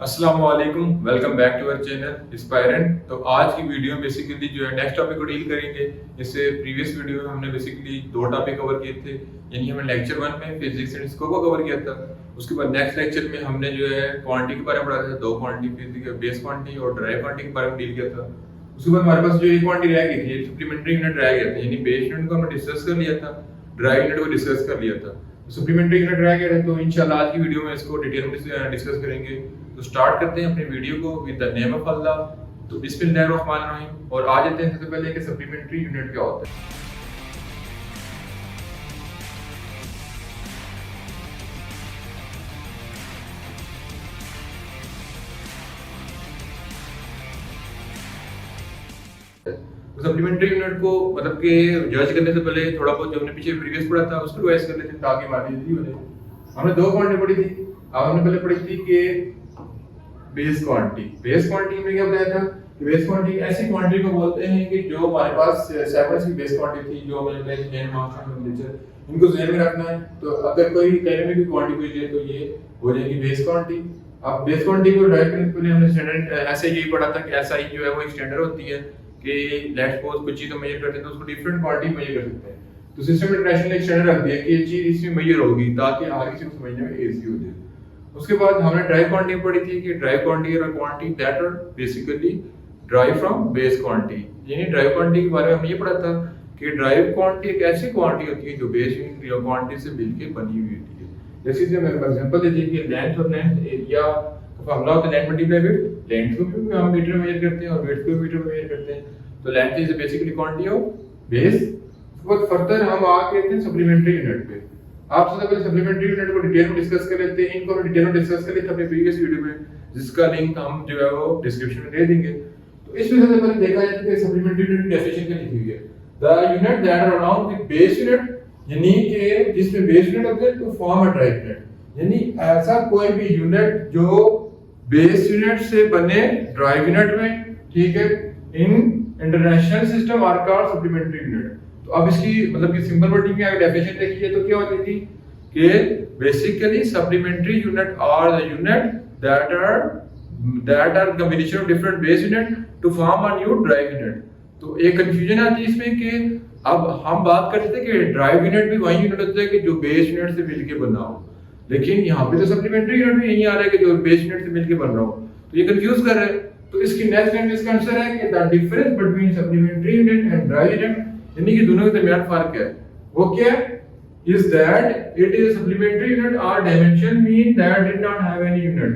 अस्सलाम वालेकुम, welcome back to our channel Inspirant. तो आज की वीडियो में बेसिकली जो है नेक्स्ट टॉपिक को डील करेंगे। इससे प्रीवियस वीडियो में हमने बेसिकली दो टॉपिक कवर किए थे, यानी हमने लेक्चर 1 में फिजिक्स एंड इसको कवर किया था। उसके बाद नेक्स्ट लेक्चर में हमने जो है क्वांटिटी के बारे में पढ़ा था, दो क्वांटिटी फिजिक्स बेस क्वांटिटी और ड्राइव क्वांटिटी के बारे में डील किया था। उसके बाद हमारे पास जो एक क्वांटिटी रह गई थी, सप्लीमेंट्री यूनिट रह गया था, यानी बेस यूनिट को हमने डिस्कस कर लिया था, ड्राइव यूनिट को डिस्कस कर लिया था, सप्लीमेंट्री यूनिट रह गया है। तो इंशाल्लाह आज की वीडियो में इसको डिटेल में डिस्कस करेंगे। तो स्टार्ट करते हैं अपने वीडियो को विद द नेम ऑफ अल्लाह। तो बिस्मिल्लाहिर्रहमानिर्रहीम। और आ जाते हैं सबसे पहले कि सप्लीमेंट्री यूनिट क्या होता है। तो सप्लीमेंट्री यूनिट को मतलब कि जज करने से पहले थोड़ा बहुत जो हमने पीछे प्रीवियस पढ़ा था उसको रिवाइज कर लेते हैं ताकि हमारी जल्दी हो जाए। हमने दो क्वांटिटी पढ़ी थी। अब हमने पहले पढ़ी थी कि बेस क्वांटिटी। बेस क्वांटिटी में क्या बताया था कि बेस क्वांटिटी ऐसी क्वांटिटी को बोलते हैं कि जो हमारे पास सेवन की बेस क्वांटिटी थी, जो हमें जैन मार्क्स में टीचर इनको ध्यान में रखना है। तो अगर कोई कहने में भी क्वांटिटी पूछे तो ये हो जाएगी बेस क्वांटिटी। अब बेस क्वांटिटी को ड्राइव करने के लिए हमने स्टैंडर्ड ऐसे यही पढ़ा था कि एसआई जो है वो एक स्टैंडर्ड होती है कि लेट्स सपोज कुछ चीज तो मेजर करते हैं तो उसको डिफरेंट क्वांटिटी मेजर कर सकते हैं। तो सिस्टम इंटरनेशनल एक स्टैंडर्ड रख दिया कि ये चीज इसमें मेजर होगी ताकि हर किसी को समझने में इजी हो जाए। उसके बाद हमने ड्राइव क्वांटिटी पढ़ी थी कि ड्राइव क्वांटिटी और quantity that are basically drive from base quantity. यानी ड्राइव क्वांटिटी के बारे में हमने ये पढ़ा था कि ड्राइव क्वांटिटी एक ऐसी क्वांटिटी होती है जो बेस यूनिट या क्वांटिटी से मिलकर बनी हुई होती है। जैसे कि मैं एग्जांपल दे दीजिए कि लेंथ और लेंथ एरिया का फार्मूला होता है लेंथ मल्टीप्लाई विड्थ। लेंथ को भी हम मीटर में मेजर करते हैं और विड्थ को मीटर में मेजर करते हैं। तो length is basically quantity of base. उसके फर्दर हम आ गए थे सप्लीमेंट्री यूनिट पे। आप सबसे पहले सप्लीमेंट्री यूनिट को डिटेल में डिस्कस कर लेते हैं। इनको हम डिटेल में डिस्कस कर लेते हैं अपने प्रीवियस वीडियो में, जिसका लिंक हम जो है वो डिस्क्रिप्शन में दे देंगे। तो इसमें सबसे पहले देखा जाए कि सप्लीमेंट्री यूनिट की डेफिनेशन क्या लिखी हुई है। The unit that are allowed with base unit, यानी कि जिसमें बेस यूनिट होता है तो फॉर्म अ ड्राइव यूनिट, यानी ऐसा कोई भी यूनिट जो बेस यूनिट से बने ड्राइव यूनिट में, ठीक है, in international system are called supplementary unit. तो अब इसकी मतलब कि सिंपल वर्डिंग में अगर डेफिनेशन देखिए तो क्या होती थी कि basically supplementary unit are the unit that are combination of different base unit to form a new drive unit. तो एक कंफ्यूजन आती है इसमें कि अब हम बात करते थे कि ड्राइव यूनिट भी वही यूनिट होता है कि जो बेस यूनिट से मिलके बना हो, लेकिन यहाँ पे तो सप्लीमेंट्री यूनिट भी यही आ रहा है कि जो बेस यूनिट से मिलके बन रहा हो। तो ये कंफ्यूज कर रहे हैं। तो इसकी नेक्स्ट लाइन में इसका आंसर है कि the difference between supplementary unit and drive unit, यानी कि दोनों के दरमियान फर्क है, वो क्या है? Is that it is supplementary unit or dimension mean that did not have any unit,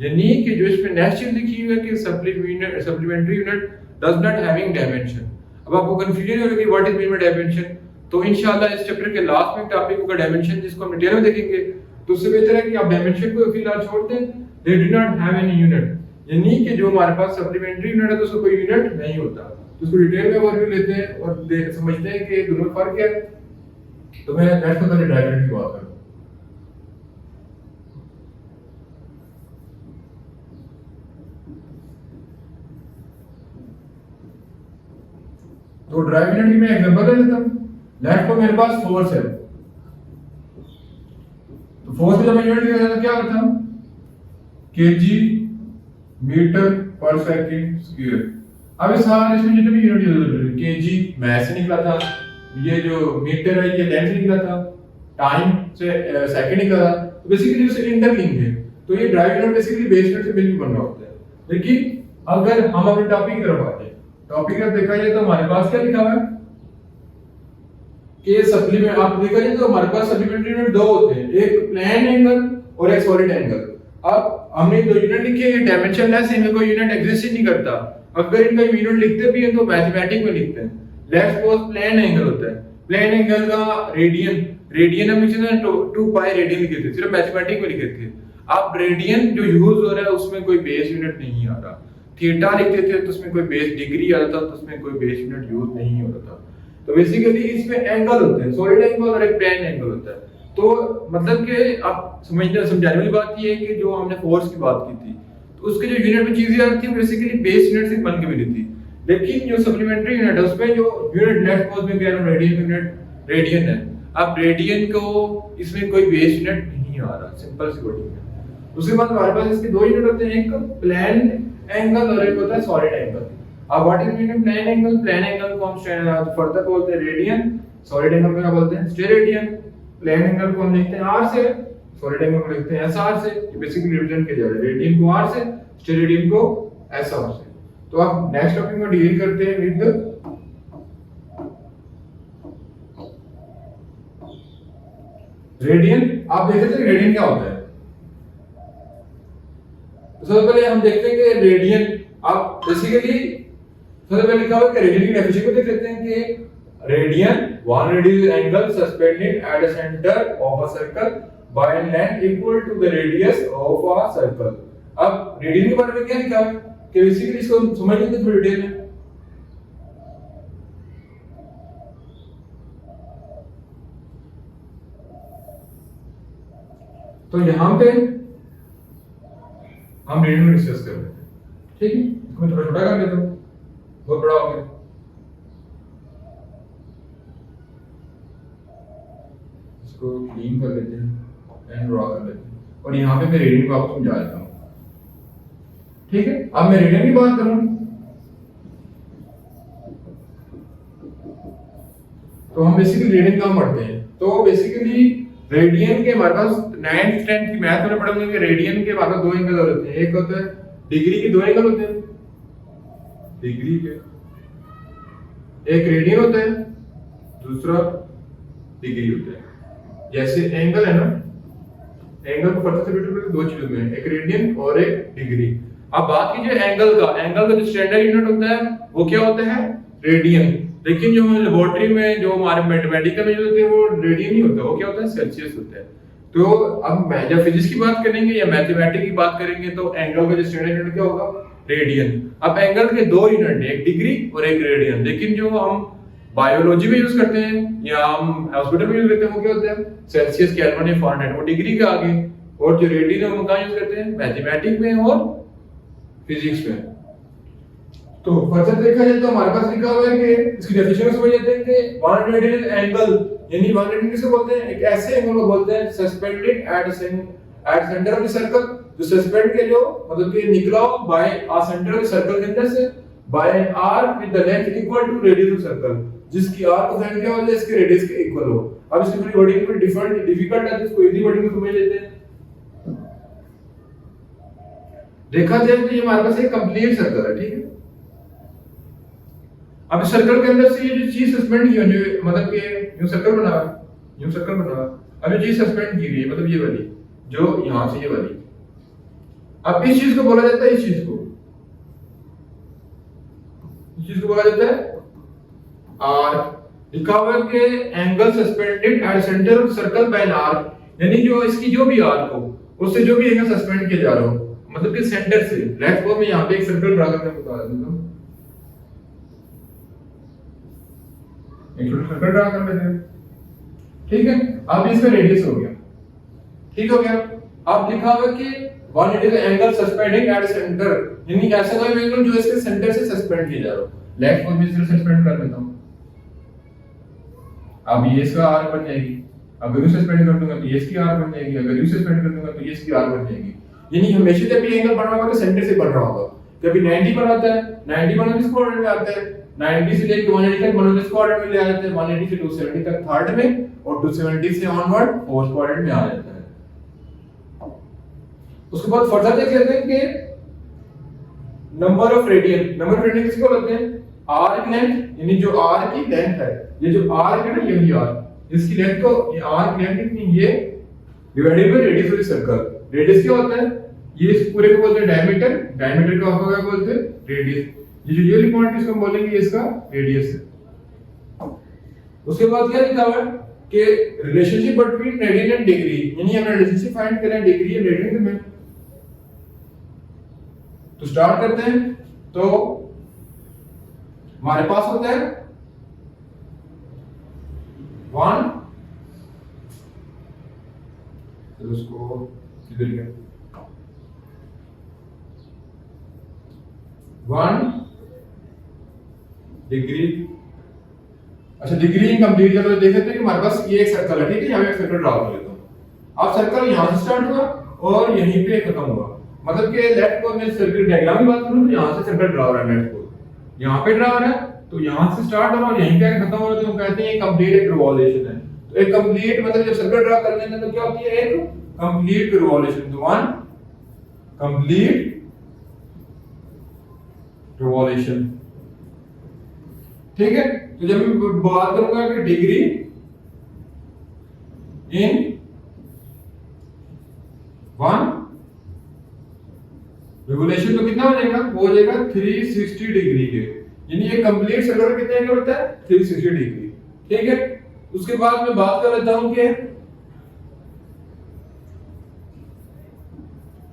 यानी कि जो इसमें नेक्स्ट चीज लिखी हुई है कि supplementary unit does not having dimension. अब आपको कंफ्यूजन होगा कि what is mean by dimension. तो इंशाल्लाह इस चैप्टर के लास्ट में टॉपिक होगा डायमेंशन, जिसको हम डिटेल में देखेंगे। तो उससे बेहतर है कि आप डायमेंशन को फिलहाल छोड़ दें। They did not have any unit, यानी कि जो हमारे पास सप्लीमेंट्री यूनिट है तो उसका कोई यूनिट नहीं होता। तो उसको डिटेल में ओवरव्यू लेते हैं और समझते हैं कि दोनों में फर्क क्या है। तो मैं नेक्स्ट पहले ड्राइव यूनिट की बात करूं। तो ड्राइव यूनिट की मैं एग्जांपल दे देता हूं। लेफ्ट को मेरे पास फोर्स है, तो फोर्स की जब मैं यूनिट लिखता तो क्या करता हूं? केजी मीटर पर सेकंड स्क्वायर। अब इस सारे इसमें जितने भी यूनिट यूज होते हैं, केजी मैस से निकला था, ये जो मीटर है ये लेंथ से निकला था, टाइम से सेकंड निकला था। तो बेसिकली उससे इंटरलिंक है। तो ये drive unit basically base unit से मिलकर बन रहा होता है। लेकिन अगर हम अपने टॉपिक की तरफ आते हैं, टॉपिक में देखा जाए तो हमारे पास क्या लिखा हुआ है कि सप्लीमेंट, आप देखा जाए तो हमारे पास सप्लीमेंट्री यूनिट दो होते हैं, एक प्लेन एंगल और एक सॉलिड एंगल। अब हमने दो यूनिट लिखे हैं, डायमेंशनलेस है, इनमें कोई यूनिट एग्जिस्ट ही नहीं करता। अगर इनका यूनिट लिखते भी हैं तो मैथमेटिक में लिखते हैं। लेट्स सपोज प्लेन एंगल होता है, प्लेन एंगल का रेडियन हम इसे 2 पाई रेडियन लिखे थे, सिर्फ मैथमेटिक में लिखे थे। अब रेडियन जो यूज हो रहा है उसमें कोई बेस यूनिट नहीं आ रहा। थीटा लिखते थे तो उसमें कोई बेस डिग्री आ रहा था, तो उसमें कोई बेस यूनिट यूज नहीं हो रहा था। तो बेसिकली इसमें एंगल होते हैं, सॉलिड एंगल और एक प्लेन एंगल होता है। तो मतलब कि आप समझाने वाली बात ये है कि जो हमने फोर्स की बात की थी तो उसके जो यूनिट में चीजें आती थी बेसिकली बेस यूनिट से बन के मिली थी। लेकिन जो सप्लीमेंट्री यूनिट है उसमें जो यूनिट लेफ्ट पोज में कह रहा हूं रेडियन यूनिट रेडियन है। अब रेडियन को इसमें कोई बेस यूनिट नहीं आ रहा, सिंपल सी वर्डिंग है। उसके बाद हमारे पास इसके दो यूनिट होते हैं, एक प्लेन एंगल और एक होता है सॉलिड एंगल। अब what is meaning plane angle? Plane angle को हम फर्दर बोलते हैं रेडियन, सॉलिड एंगल को क्या बोलते हैं? स्टेरेडियन। प्लेन एंगल को हम लिखते हैं r से, सॉलिड एंगल को लिखते हैं SR से। ये बेसिकली रिप्रेजेंट किया जा रहा है, रेडियन को r से, स्टेरेडियन को SR से। तो अब नेक्स्ट टॉपिक में डील करते हैं विद रेडियन। आप देख सकते हैं रेडियन क्या होता है। सबसे पहले हम देखते हैं कि रेडियन, आप बेसिकली सबसे पहले लिखा हुआ है कि रेडियन की डेफिनेशन को देख लेते हैं कि radian one radius angle suspended at the centre of a circle by an length equal to the radius of a circle. अब रेडियन के बारे में क्या लिखा है कि बेसिकली इसको समझ लेते हैं थोड़ी डिटेल में। तो यहां पे हम रेडियन में डिस्कस कर रहे हैं, ठीक है। इसको मैं थोड़ा छोटा कर लेता हूं, बहुत बड़ा हो गया। इसको क्लीन कर लेते हैं एंड ड्रॉ कर लेते हैं और यहां पे मैं रेडियन को आपको समझा देता हूं, ठीक है। अब मैं रेडियन की बात करूं तो हम बेसिकली रेडियन कहां पढ़ते हैं? तो बेसिकली रेडियन के हमारे पास 9th 10th की मैथ में पढ़ेंगे कि रेडियन के हमारे पास दो एंगल होते हैं, एक होता है डिग्री के, दो एंगल होते हैं डिग्री के, एक रेडियन होता है, दूसरा डिग्री होता है। जैसे एंगल है ना, एंगल को फर्दर से बेटर दो चीजों में, एक रेडियन और एक डिग्री। अब बात कीजिए एंगल का जो स्टैंडर्ड यूनिट होता है वो क्या होता है? रेडियन। लेकिन जो लेबोरेटरी में जो हमारे मैथमेटिकल में जो होते हैं वो रेडियन नहीं होता, वो क्या होता है? सेल्सियस होता है। तो अब जब फिजिक्स की बात करेंगे या मैथमेटिक्स की बात करेंगे तो एंगल का जो स्टैंडर्ड यूनिट क्या होगा? रेडियन। अब एंगल के दो यूनिट है, एक डिग्री और एक रेडियन। लेकिन जो हम बायोलॉजी में यूज करते हैं या हम हॉस्पिटल में यूज करते हैं वो क्या होता है? सेल्सियस, केल्विन या फ़ारेनहाइट, वो डिग्री के आगे। और जो रेडियन है हम कहां यूज करते हैं? मैथमेटिक्स में और फिजिक्स में। तो फर्दर देखा जाए तो हमारे पास लिखा हुआ है कि इसकी डेफिनेशन को समझ लेते हैं कि वन रेडियन एंगल, यानी वन रेडियन किसे बोलते हैं? एक ऐसे एंगल को बोलते हैं suspended at centre of the circle, जो सस्पेंड के जो मतलब कि निकला हो by a centre of the circle के अंदर से by an arc with the length equal to radius of circle, जिसकी आर्क का साइन क्या हो जाए? इसके रेडियस के इक्वल हो। अब इसकी पूरी वर्डिंग थोड़ी डिफिकल्ट है, तो इसको इजी वर्डिंग में समझ लेते हैं। देखा जाए तो ये हमारे पास एक कंप्लीट सर्कल है, ठीक है। अब सर्कल के अंदर से ये जो चीज सस्पेंड की हुई है, मतलब कि यूं सर्कल बना हुआ, यूं सर्कल बना हुआ, अब ये चीज सस्पेंड की हुई है, मतलब ये वाली जो यहां से ये वाली। अब इस चीज को बोला जाता है, इस चीज को बोला जाता है आर्क। लिखा हुआ है कि angle suspended at centre of circle by an arc, यानी जो इसकी जो भी आर्क हो उससे जो भी एंगल सस्पेंड किया जा रहा हो, मतलब कि सेंटर से। लेट्स सपोज मैं यहां पे एक सर्कल ड्रा करके बता देता हूं, एक छोटा सर्कल ड्रा कर लेते हैं, ठीक है। अब इसका रेडियस हो गया, ठीक हो गया। अब लिखा हुआ है कि one radius angle suspending at centre, यानी ऐसा कोई एंगल जो इसके सेंटर से सस्पेंड किया जा रहा हो। लेट्स सपोज मैं इसे सस्पेंड कर लेता हूं, अब ये इसका आर्क बन जाएगी। अगर इसे सस्पेंड कर दूंगा तो ये इसकी आर्क बन जाएगी, अगर इसे सस्पेंड कर दूंगा तो ये इसकी आर्क बन जाएगी। यानी हमेशा जब भी एंगल बन रहा होगा तो सेंटर से बन रहा होगा। कभी 90 बनाता है, 90 बनाने किस कोऑर्डिनेट में आता है? 90 से लेकर 180 तक बनाने किस कोऑर्डिनेट में ले आते हैं? 180 से 270 तक थर्ड में और 270 से ऑनवर्ड फोर्थ कोऑर्डिनेट में आ जाता है। उसके बाद फर्दर देख लेते हैं कि number of radian. Number of radian किसको बोलते हैं? आर्क लेंथ, यानी जो आर्क की लेंथ है, ये जो आर्क है ना, ये आर्क, इसकी लेंथ को, ये आर्क लेंथ कितनी, ये divided by radius of the circle. Radius क्या होता है? ये इस पूरे को बोलते हैं डायमीटर, डायमीटर को आप क्या बोलते हैं? रेडियस। ये जो ये पॉइंट इसको हम बोलेंगे ये इसका रेडियस है। उसके बाद क्या लिखा हुआ है कि relationship between radian and degree, यानी हमें रिलेशनशिप फाइंड करना है डिग्री और रेडियन में। तो स्टार्ट करते हैं। तो हमारे पास होता है 1, तो उसको इधर ही 1 डिग्री। अच्छा, डिग्री कंप्लीट चलो देख लेते हैं कि हमारे पास ये एक सर्कल है, ठीक है। यहां एक सर्कल ड्रा कर लेता हूं। अब सर्कल यहां से स्टार्ट हुआ और यहीं पे खत्म हुआ। मतलब कि लेफ्ट को मैं सर्किट डायग्राम की बात करूं तो यहां से सर्किट ड्रा हो रहा है, लेफ्ट को यहां पे ड्रा हो रहा है, तो यहां से स्टार्ट हो रहा है और यहीं पे खत्म हो रहा है, तो हम कहते हैं ये कंप्लीट एक रिवॉल्यूशन है। तो एक कंप्लीट मतलब जब सर्किट ड्रा कर लेते हैं तो क्या होती है, एक कंप्लीट रिवॉल्यूशन, तो वन कंप्लीट रिवॉल्यूशन। ठीक है, तो जब मैं बात करूंगा कि डिग्री इन वन रिवॉल्यूशन तो कितना हो जाएगा, वो हो जाएगा 360 डिग्री के, यानी ये कंप्लीट सर्कल कितने एंगल होता है, 360 डिग्री। ठीक है, उसके बाद मैं बात कर लेता हूं कि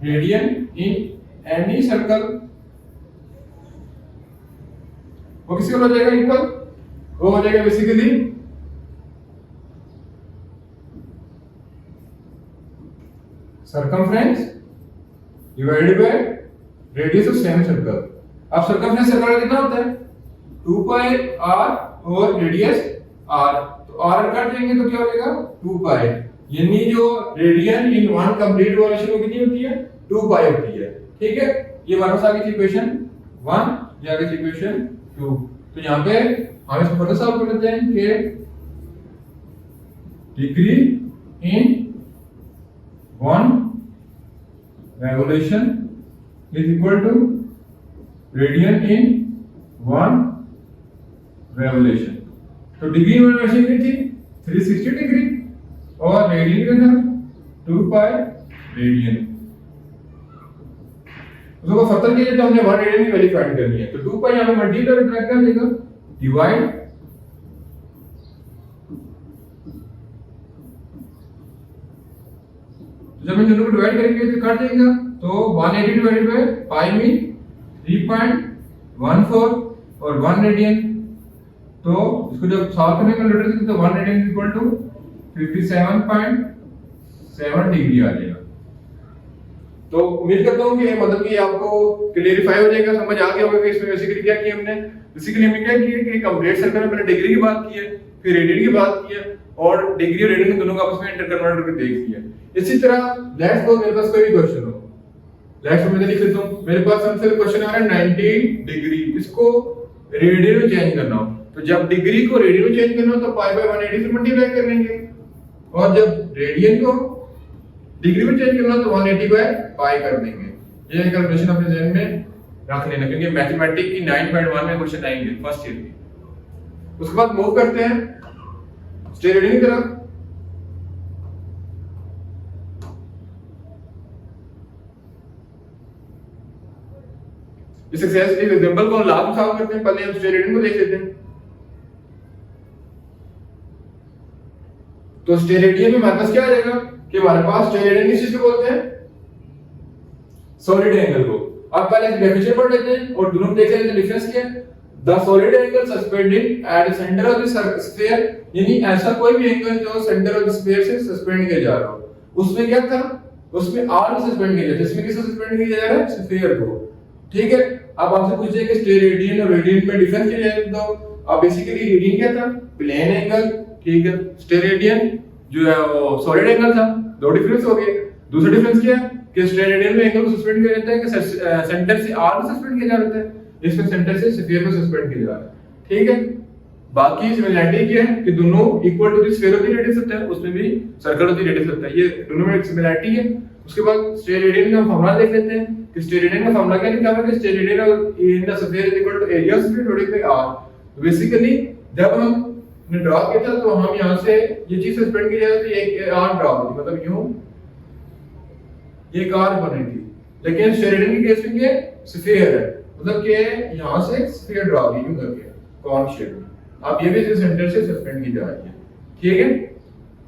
रेडियन इन एनी सर्कल, वो किसका हो जाएगा इक्वल, वो हो जाएगा basically circumference divided by radius of same circle. अब सर्कमफ्रेंस सर्कल का कितना होता है, 2 पाई r और रेडियस r, तो r काट देंगे तो क्या हो जाएगा 2 पाई, यानी जो radian in one complete revolution वो कितनी होती है, 2 पाई होती है। ठीक है, ये हमारे पास आ गई थी इक्वेशन 1, ये आ गई थी इक्वेशन 2। तो यहां पे हम इसको फर्दर सॉल्व कर लेते हैं कि degree in one revolution is equal to radian in one revolution। तो डिग्री इन revolution की थी 360 डिग्री और रेडियन का था 2 पाई रेडियन। उसको फर्दर कीजिए तो हमने 1 रेडियन की वैल्यू फाइंड करनी है, तो 2 पाई यहां पे मल्टीप्लाई कर देगा डिवाइड जब हम दोनों को डिवाइड करेंगे तो काट देगा, तो 180 डिवाइडेड बाय पाई में 3.14 और 1 रेडियन, तो इसको जब सॉल्व करने का लेटर देंगे तो 1 रेडियन इक्वल टू 57.7 डिग्री आ जाएगा। तो उम्मीद करता हूं कि मतलब कि आपको क्लियरिफाई हो जाएगा, समझ आ गया होगा कि इसमें बेसिकली क्या किया हमने। बेसिकली हमने क्या किया कि कंप्लीट सर्कल में पहले डिग्री की बात की है, फिर रेडियन की बात की है और डिग्री और रेडियन दोनों को आपस में इंटर कन्वर्ट करके देख लिया। इसी तरह लेट्स सपोज मेरे पास कोई भी क्वेश्चन हो, लेट्स सपोज मैं लिख लेता हूं मेरे पास आंसर क्वेश्चन आ रहा है 90 डिग्री, इसको रेडियन में चेंज करना हो, तो जब डिग्री को रेडियन में चेंज करना हो तो पाई बाय 180 से मल्टीप्लाई कर लेंगे, और जब रेडियन को डिग्री में चेंज करना हो तो 180 बाय पाई कर देंगे। ये कैलकुलेशन अपने ध्यान में रख लेना, क्योंकि मैथमेटिक्स की 9.1 में क्वेश्चन आएंगे फर्स्ट ईयर के। उसके बाद मूव करते हैं स्टेरेडियन की तरफ। इस एग्जांपल को लास्ट में सॉल्व करते हैं, पहले हम स्टेरेडियन को देख लेते हैं। तो स्टेरेडियन में हमारे पास क्या आ जाएगा कि हमारे पास स्टेरेडियन किस चीज को बोलते हैं, सॉलिड एंगल को। अब पहले डेफिनेशन पढ़ लेते हैं और दोनों देख लेते हैं डिफरेंस क्या है। The solid angle suspended at the centre of the sphere, यानी ऐसा कोई भी एंगल जो सेंटर ऑफ द स्फीयर से सस्पेंड किया जा रहा हो। उसमें क्या था, उसमें आर को सस्पेंड किया जाता है, इसमें किसको सस्पेंड किया जा रहा है, स्फीयर को। ठीक है, अब आपसे पूछे कि स्टेरेडियन और रेडियन में डिफरेंस क्या है, तो अब बेसिकली रेडियन क्या था, प्लेन एंगल। ठीक है, स्टेरेडियन जो है वो सॉलिड एंगल था, दो डिफरेंस हो गए। दूसरा डिफरेंस क्या है कि स्टेरेडियन में एंगल को सस्पेंड किया जाता है कि सेंटर से आर को सस्पेंड किया जाता है, इसमें सेंटर से स्फीयर को सस्पेंड किया जा रहा है। ठीक है, बाकी सिमिलरिटी क्या है कि दोनों equal to the sphere of the radius होता है, उसमें भी सर्कल ऑफ द रेडियस होता है, ये दोनों में एक सिमिलरिटी है। उसके बाद स्टेरेडियन का फार्मूला देख लेते हैं कि स्टेरेडियन का फार्मूला क्या लिखा हुआ है कि steradian in the sphere is equal to area of sphere divided by R. तो बेसिकली जब हमने ड्रा किया था तो हम यहां से ये चीज सस्पेंड की जाती है, एक आर ड्रा होती, मतलब यूं ये आर बन रही थी, लेकिन स्टेरेडियन के केस में ये स्फीयर है, मतलब कि यहां से स्फीयर ड्रा की यूं करके कॉन शेप में। अब ये भी सेंटर से सस्पेंड की जा रही है। ठीक है,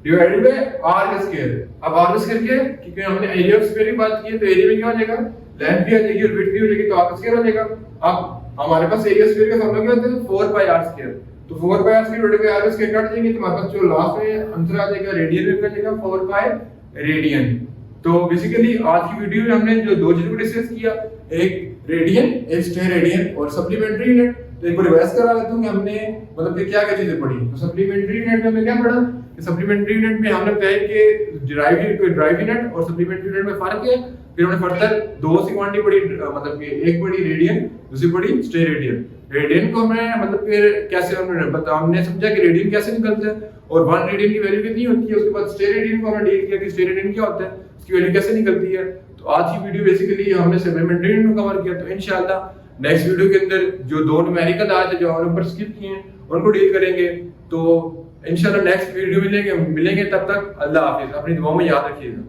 डिवाइडेड बाय आर का स्क्वायर। अब आर का स्क्वायर क्या है, क्योंकि हमने एरिया ऑफ स्फीयर की बात की है तो एरिया में क्या हो जाएगा, लेंथ भी आ जाएगी और विड्थ भी हो जाएगी, तो आर का स्क्वायर हो जाएगा। अब हमारे पास एरिया स्फीयर का फार्मूला क्या होता है, 4 पाई आर स्क्वायर। तो 4 pi R square divided by R का स्क्वायर काट देंगे तो हमारे पास जो लास्ट में आंसर आ जाएगा रेडियन में, क्या जाएगा 4 पाई रेडियन। तो बेसिकली आज की वीडियो में हमने जो दो चीजों को डिस्कस किया, एक रेडियन, एक स्टेरेडियन और सप्लीमेंट्री यूनिट। तो एक बार रिवाइज करा लेता हूँ कि हमने मतलब कि क्या क्या चीजें पढ़ी। तो सप्लीमेंट्री यूनिट में हमने क्या पढ़ा कि सप्लीमेंट्री यूनिट में हमने बताया कि ड्राइव यूनिट और सप्लीमेंट्री यूनिट में फर्क है। फिर हमने फर्दर दो सी क्वांटिटी पढ़ी, मतलब कि एक पढ़ी रेडियन, दूसरी पढ़ी स्टेरेडियन। रेडियन को हमने मतलब फिर कैसे हमने समझा कि रेडियन कैसे निकलता है और 1 रेडियन की वैल्यू कितनी होती है। उसके बाद स्टेरेडियन को हमने डील किया कि स्टेरेडियन क्या होता है, उसकी वैल्यू कैसे निकलती है। तो आज की वीडियो बेसिकली हमने सप्लीमेंट्री यूनिट को कवर किया। तो इंशाल्लाह नेक्स्ट वीडियो के अंदर जो दो न्यूमेरिकल आए थे जो हमने ऊपर स्किप किए हैं उनको डील करेंगे। तो इंशाल्लाह नेक्स्ट वीडियो मिलेंगे। तब तक अल्लाह हाफिज, अपनी दुआओं में याद रखिएगा।